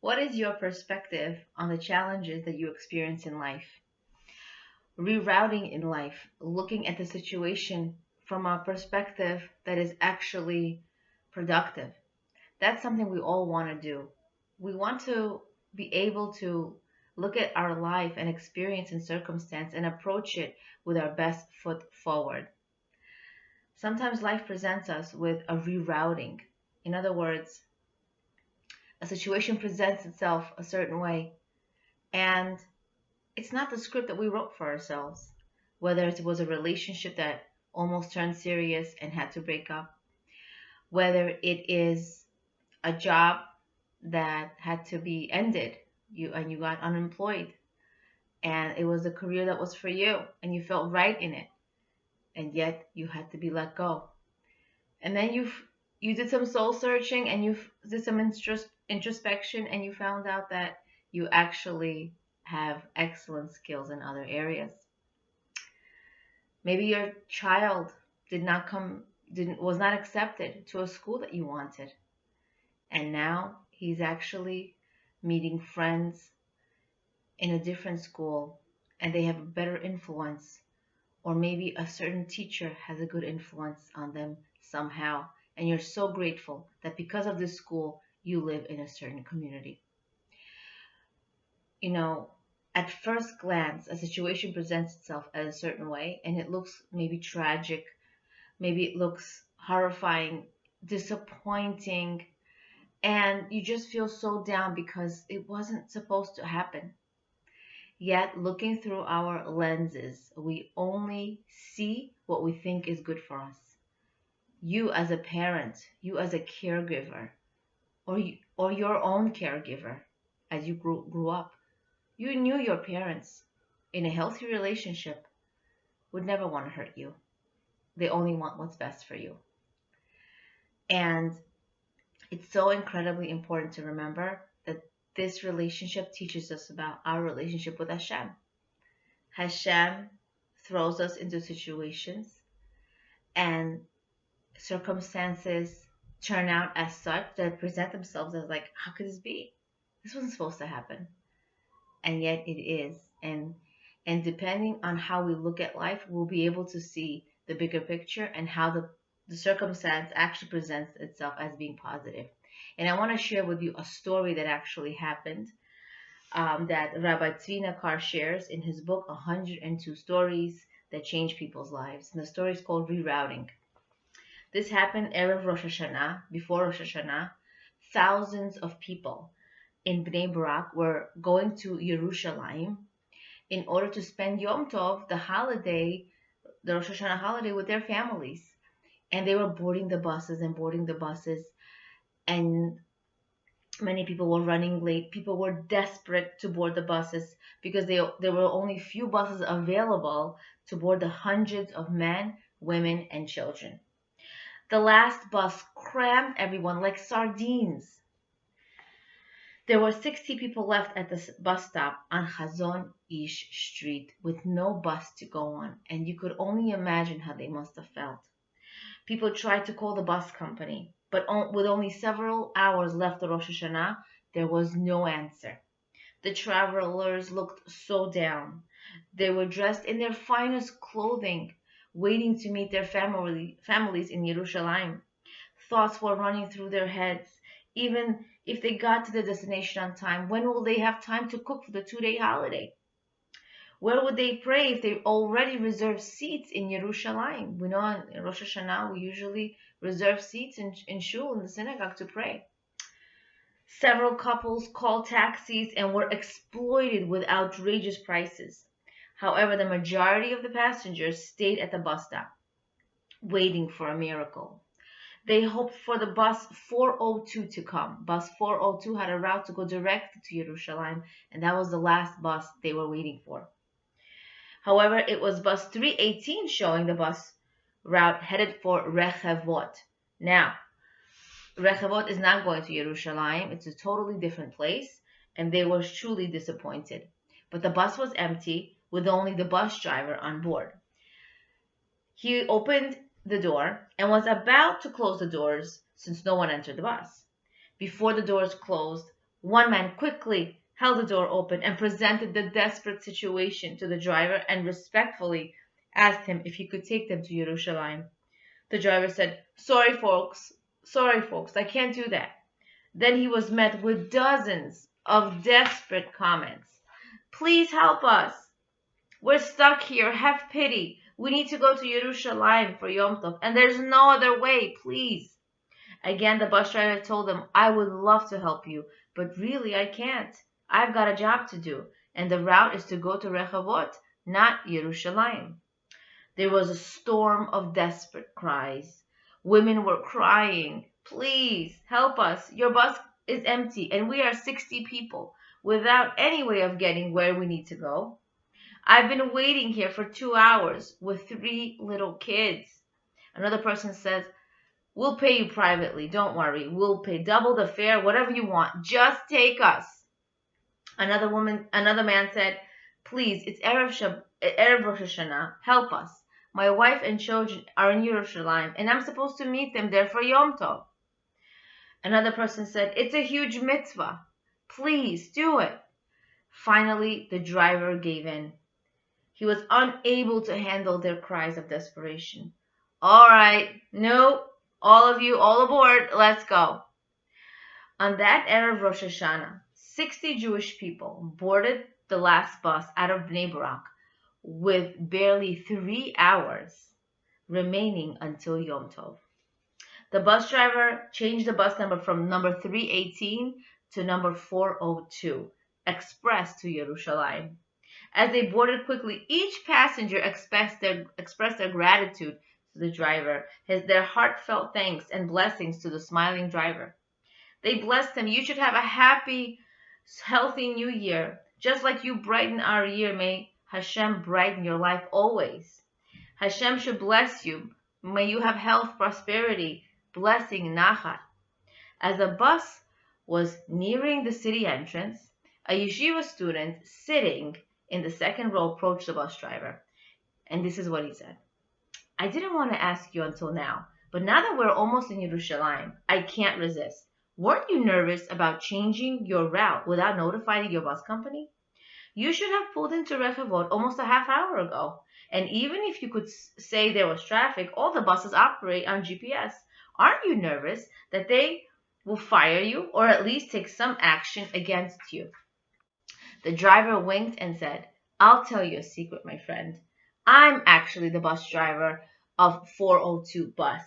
What is your perspective on the challenges that you experience in life? Rerouting in life, looking at the situation from a perspective that is actually productive. That's something we all want to do. We want to be able to look at our life and experience and circumstance and approach it with our best foot forward. Sometimes life presents us with a rerouting. In other words, a situation presents itself a certain way, and it's not the script that we wrote for ourselves. Whether it was a relationship that almost turned serious and had to break up, whether it is a job that had to be ended, you got unemployed, and it was a career that was for you and you felt right in it, and yet you had to be let go. And then you did some soul searching and you did some introspection, and you found out that you actually have excellent skills in other areas. Maybe your child did not come didn't was not accepted to a school that you wanted, and now he's actually meeting friends in a different school, and they have a better influence, or maybe a certain teacher has a good influence on them somehow, and you're so grateful that because of this school you live in a certain community. You know, at first glance a situation presents itself as a certain way, and it looks maybe tragic, maybe it looks horrifying, disappointing, and you just feel so down because it wasn't supposed to happen. Yet, looking through our lenses, we only see what we think is good for us. You as a parent, you as a caregiver, or your own caregiver as you grew up, you knew your parents in a healthy relationship would never want to hurt you. They only want what's best for you. And it's so incredibly important to remember that this relationship teaches us about our relationship with Hashem. Hashem throws us into situations, and circumstances turn out as such that present themselves as like, how could this be? This wasn't supposed to happen. And yet it is. And depending on how we look at life, we'll be able to see the bigger picture and how the circumstance actually presents itself as being positive. And I want to share with you a story that actually happened, that Rabbi Tzvi Nakar shares in his book, 102 Stories That Change People's Lives. And the story is called Rerouting. This happened Erev Rosh Hashanah, before Rosh Hashanah. Thousands of people in Bnei Brak were going to Yerushalayim in order to spend Yom Tov, the holiday, the Rosh Hashanah holiday, with their families. And they were boarding the buses and boarding the buses, and many people were running late. People were desperate to board the buses because there were only few buses available to board the hundreds of men, women, and children. The last bus crammed everyone like sardines. There were 60 people left at the bus stop on Chazon Ish Street with no bus to go on, and you could only imagine how they must have felt. People tried to call the bus company, but with only several hours left of Rosh Hashanah, there was no answer. The travelers looked so down. They were dressed in their finest clothing, waiting to meet their families in Yerushalayim. Thoughts were running through their heads. Even if they got to the destination on time, when will they have time to cook for the 2-day holiday? Where would they pray if they already reserved seats in Yerushalayim? We know in Rosh Hashanah we usually reserve seats in shul, in the synagogue, to pray. Several couples called taxis and were exploited with outrageous prices. However, the majority of the passengers stayed at the bus stop, waiting for a miracle. They hoped for the bus 402 to come. Bus 402 had a route to go directly to Yerushalayim, and that was the last bus they were waiting for. However, it was bus 318 showing the bus route headed for Rechavot. Now, Rechavot is not going to Yerushalayim. It's a totally different place, and they were truly disappointed. But the bus was empty, with only the bus driver on board. He opened the door and was about to close the doors since no one entered the bus. Before the doors closed, One man quickly held the door open and presented the desperate situation to the driver and respectfully asked him if he could take them to Jerusalem. The driver said, sorry folks, I can't do that. Then he was met with dozens of desperate comments. Please help us. We're stuck here. Have pity. We need to go to Jerusalem for Yom Tov, and there's no other way. Please. Again, the bus driver told him, I would love to help you, but really I can't. I've got a job to do, and the route is to go to Rehovot, not Jerusalem. There was a storm of desperate cries. Women were crying, please help us. Your bus is empty, and we are 60 people without any way of getting where we need to go. I've been waiting here for 2 hours with 3 little kids. Another person says, we'll pay you privately. Don't worry. We'll pay double the fare, whatever you want. Just take us. Another man said, please, it's Erev Rosh Hashanah. Help us. My wife and children are in Yerushalayim, and I'm supposed to meet them there for Yom Tov. Another person said, it's a huge mitzvah. Please do it. Finally, the driver gave in. He was unable to handle their cries of desperation. All right, no, all of you, all aboard, let's go. On that Erev Rosh Hashanah, 60 Jewish people boarded the last bus out of Bnei Brak with barely 3 hours remaining until Yom Tov. The bus driver changed the bus number from number 318 to number 402, express to Yerushalayim. As they boarded quickly, each passenger expressed their gratitude to the driver, their heartfelt thanks and blessings to the smiling driver. They blessed him. You should have a happy, healthy new year. Just like you brighten our year, may Hashem brighten your life always. Hashem should bless you. May you have health, prosperity, blessing, nachat. As the bus was nearing the city entrance, a yeshiva student sitting in the second row approached the bus driver. And this is what he said. I didn't want to ask you until now, but now that we're almost in Yerushalayim, I can't resist. Weren't you nervous about changing your route without notifying your bus company? You should have pulled into Rehovot almost a half hour ago. And even if you could say there was traffic, all the buses operate on GPS. Aren't you nervous that they will fire you or at least take some action against you? The driver winked and said, I'll tell you a secret, my friend. I'm actually the bus driver of 402 bus.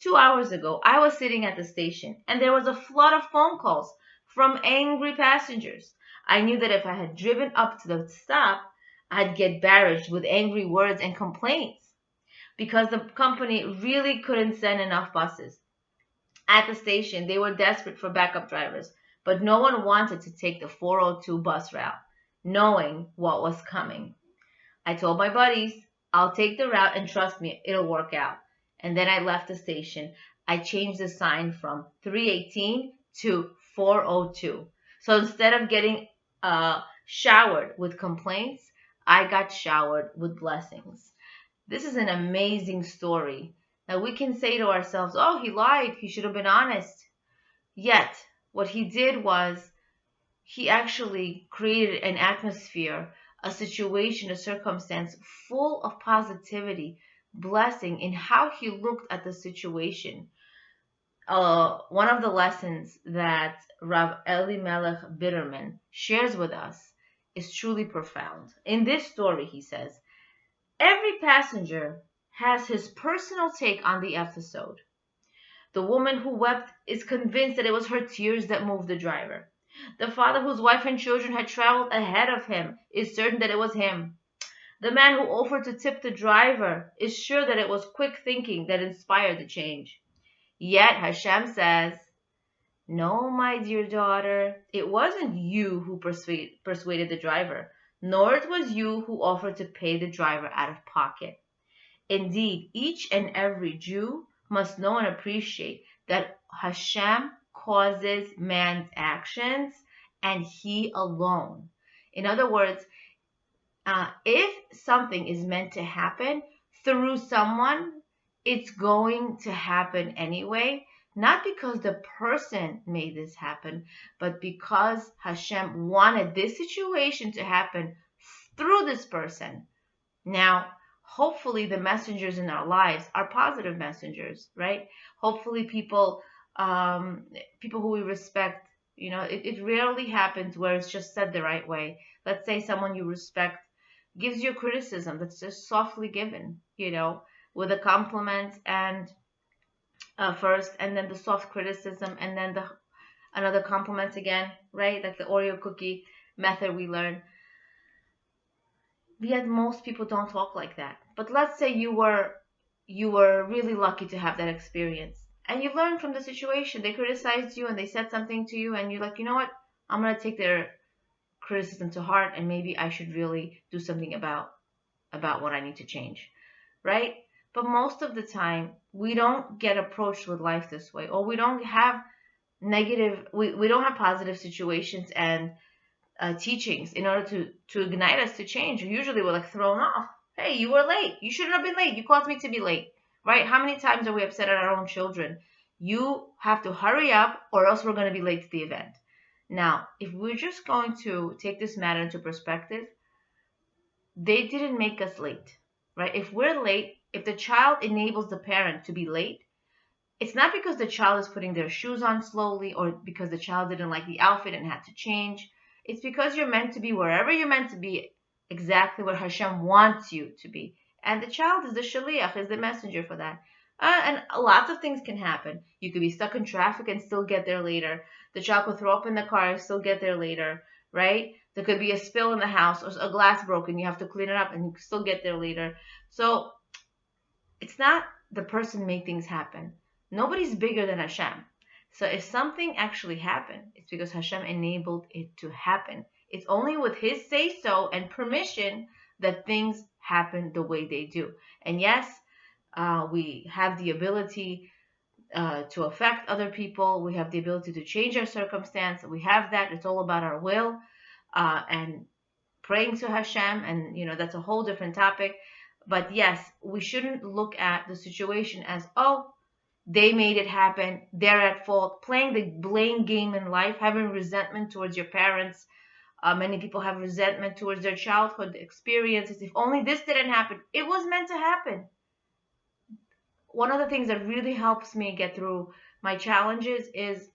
2 hours ago, I was sitting at the station and there was a flood of phone calls from angry passengers. I knew that if I had driven up to the stop, I'd get barraged with angry words and complaints because the company really couldn't send enough buses. At the station, they were desperate for backup drivers, but no one wanted to take the 402 bus route, knowing what was coming. I told my buddies, I'll take the route and trust me, it'll work out. And then I left the station. I changed the sign from 318 to 402. So instead of getting showered with complaints, I got showered with blessings. This is an amazing story. Now we can say to ourselves, oh, he lied. He should have been honest. Yet, what he did was he actually created an atmosphere, a situation, a circumstance full of positivity, blessing in how he looked at the situation. One of the lessons that Rav Elimelech Bitterman shares with us is truly profound. In this story, he says, every passenger has his personal take on the episode. The woman who wept is convinced that it was her tears that moved the driver. The father whose wife and children had traveled ahead of him is certain that it was him. The man who offered to tip the driver is sure that it was quick thinking that inspired the change. Yet Hashem says, no, my dear daughter, it wasn't you who persuaded the driver, nor it was you who offered to pay the driver out of pocket. Indeed, each and every Jew must know and appreciate that Hashem causes man's actions and he alone. In other words, if something is meant to happen through someone, it's going to happen anyway, not because the person made this happen, but because Hashem wanted this situation to happen through this person. Now, hopefully, the messengers in our lives are positive messengers, right? Hopefully, people who we respect. It rarely happens where it's just said the right way. Let's say someone you respect gives you a criticism that's just softly given, with a compliment and first, and then the soft criticism, and then the another compliment again, right? Like the Oreo cookie method we learned. Yet most people don't talk like that. But let's say you were really lucky to have that experience, and you learned from the situation. They criticized you and they said something to you, and you're like, you know what? I'm gonna take their criticism to heart, and maybe I should really do something about what I need to change, right? But most of the time, we don't get approached with life this way, or we don't have we don't have positive situations and teachings in order to ignite us to change. Usually we're like thrown off. Hey, you were late. You shouldn't have been late. You caused me to be late, right? How many times are we upset at our own children? You have to hurry up, or else we're going to be late to the event. Now, if we're just going to take this matter into perspective, they didn't make us late, right? If we're late, if the child enables the parent to be late, it's not because the child is putting their shoes on slowly, or because the child didn't like the outfit and had to change. It's because you're meant to be wherever you're meant to be, exactly where Hashem wants you to be. And the child is the shaliach, is the messenger for that. And lots of things can happen. You could be stuck in traffic and still get there later. The child could throw up in the car and still get there later, right? There could be a spill in the house, or a glass broken. You have to clean it up and you can still get there later. So it's not the person made things happen. Nobody's bigger than Hashem. So if something actually happened, it's because Hashem enabled it to happen. It's only with His say-so and permission that things happen the way they do. And yes, we have the ability to affect other people. We have the ability to change our circumstance. We have that. It's all about our will and praying to Hashem. And, that's a whole different topic. But yes, we shouldn't look at the situation as, oh, they made it happen, they're at fault. Playing the blame game in life, having resentment towards your parents. Many people have resentment towards their childhood experiences. If only this didn't happen, it was meant to happen. One of the things that really helps me get through my challenges is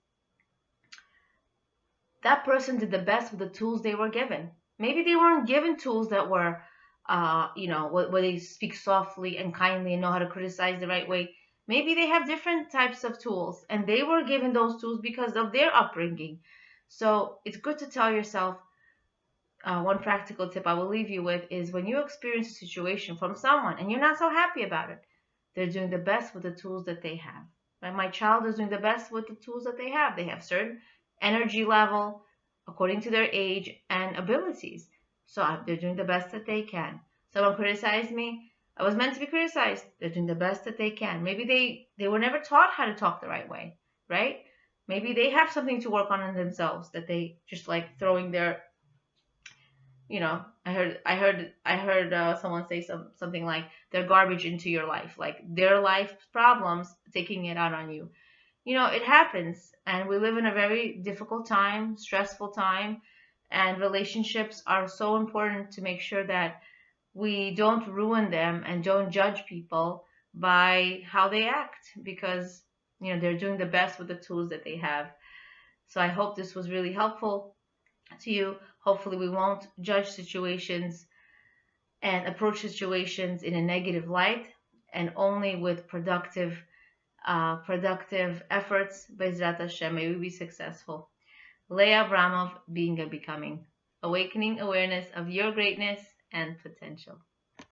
that person did the best with the tools they were given. Maybe they weren't given tools that were, where they speak softly and kindly and know how to criticize the right way. Maybe they have different types of tools, and they were given those tools because of their upbringing. So it's good to tell yourself, one practical tip I will leave you with is, when you experience a situation from someone and you're not so happy about it, they're doing the best with the tools that they have. Right? My child is doing the best with the tools that they have. They have certain energy level according to their age and abilities. So they're doing the best that they can. Someone criticized me. I was meant to be criticized. They're doing the best that they can. Maybe they were never taught how to talk the right way, right? Maybe they have something to work on in themselves, that they just like throwing their, I heard someone say something like their garbage into your life, like their life problems, taking it out on you. It happens, and we live in a very difficult time, stressful time, and relationships are so important to make sure that we don't ruin them and don't judge people by how they act, because they're doing the best with the tools that they have. So I hope this was really helpful to you. Hopefully we won't judge situations and approach situations in a negative light, and only with productive efforts. Bezrat Hashem, may we be successful. Leah Abramov, Being and Becoming, awakening awareness of your greatness and potential.